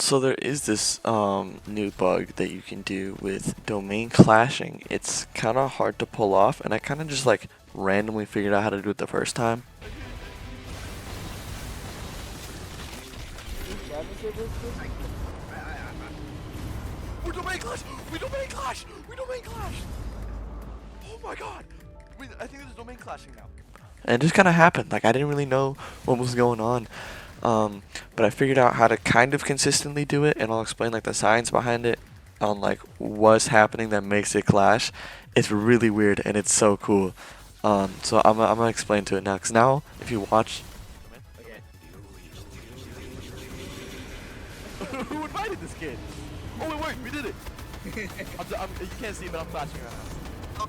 So there is this new bug that you can do with domain clashing. It's kind of hard to pull off, and I kind of just like randomly figured out how to do it the first time. We domain clash! We domain clash! We domain clash! Oh my god! I think there's domain clashing now. And it just kind of happened. Like I didn't really know what was going on. But I figured out how to kind of consistently do it, and I'll explain like the science behind it on like what's happening that makes it clash. It's really weird and it's so cool. So I'm gonna explain to it now. Cause now if you watch, who invited this kid? Oh wait, we did it. You can't see, but I'm flashing right now.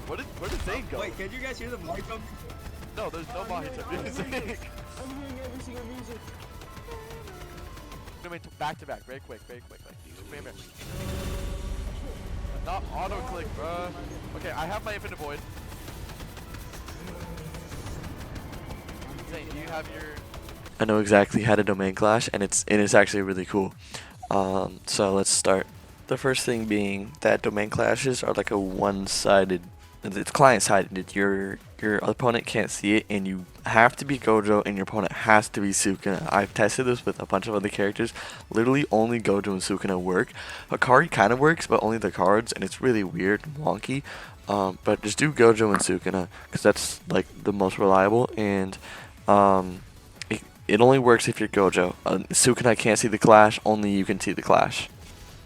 Where did Zane go? Wait, can you guys hear the mic on? No, there's no music. I'm hearing every single music. Back to back, very quick. Like, bam. Not auto click, bruh. Okay, I have my infinite void. Zane, do you have your? I know exactly how to domain clash, and it's actually really cool. So let's start. The first thing being that domain clashes are like a one-sided. It's client-sided. Your opponent can't see it, and you have to be Gojo, and your opponent has to be Sukuna. I've tested this with a bunch of other characters. Literally, only Gojo and Sukuna work. Hikari kind of works, but only the cards, and it's really weird and wonky. But just do Gojo and Sukuna, because that's like the most reliable, and it only works if you're Gojo. Sukuna can't see the clash. Only you can see the clash.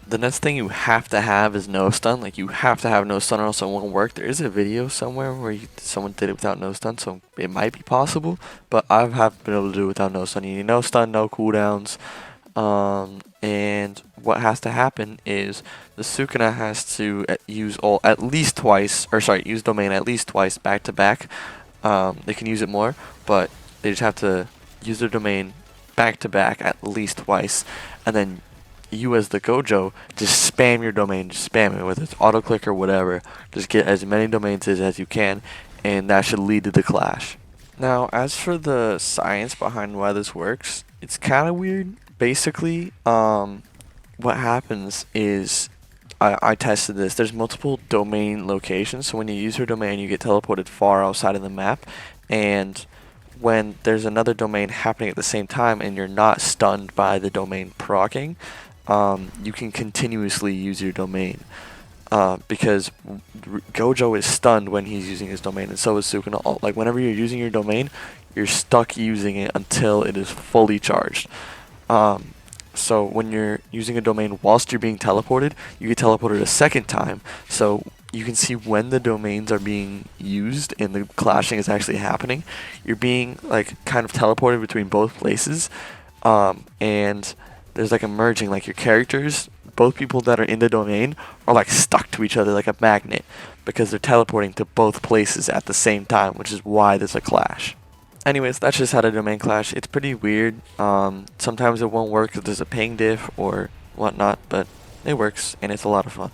The next thing you have to have is no stun. Like you have to have no stun or else it won't work. There is a video somewhere where someone did it without no stun, so it might be possible. But I have been able to do it without no stun. You need no stun, no cooldowns. And what has to happen is the Sukuna has to use ult at least twice, use domain at least twice back to back. They can use it more, but they just have to use their domain back to back at least twice, and then you as the Gojo just spam your domain, just spam it, whether it's auto click or whatever. Just get as many domains as you can, and that should lead to the clash. Now, as for the science behind why this works, it's kind of weird. Basically, what happens is I tested this. There's multiple domain locations, so when you use your domain, you get teleported far outside of the map, and when there's another domain happening at the same time and you're not stunned by the domain proccing, you can continuously use your domain, because Gojo is stunned when he's using his domain, and so is Sukuna. Like whenever you're using your domain, you're stuck using it until it is fully charged. So when you're using a domain whilst you're being teleported, you get teleported a second time, so you can see when the domains are being used and the clashing is actually happening. You're being like kind of teleported between both places, and there's like a merging, like your characters, both people that are in the domain are like stuck to each other like a magnet because they're teleporting to both places at the same time, which is why there's a clash. Anyways, that's just how to domain clash. It's pretty weird. Sometimes it won't work if there's a ping diff or whatnot, but it works and it's a lot of fun.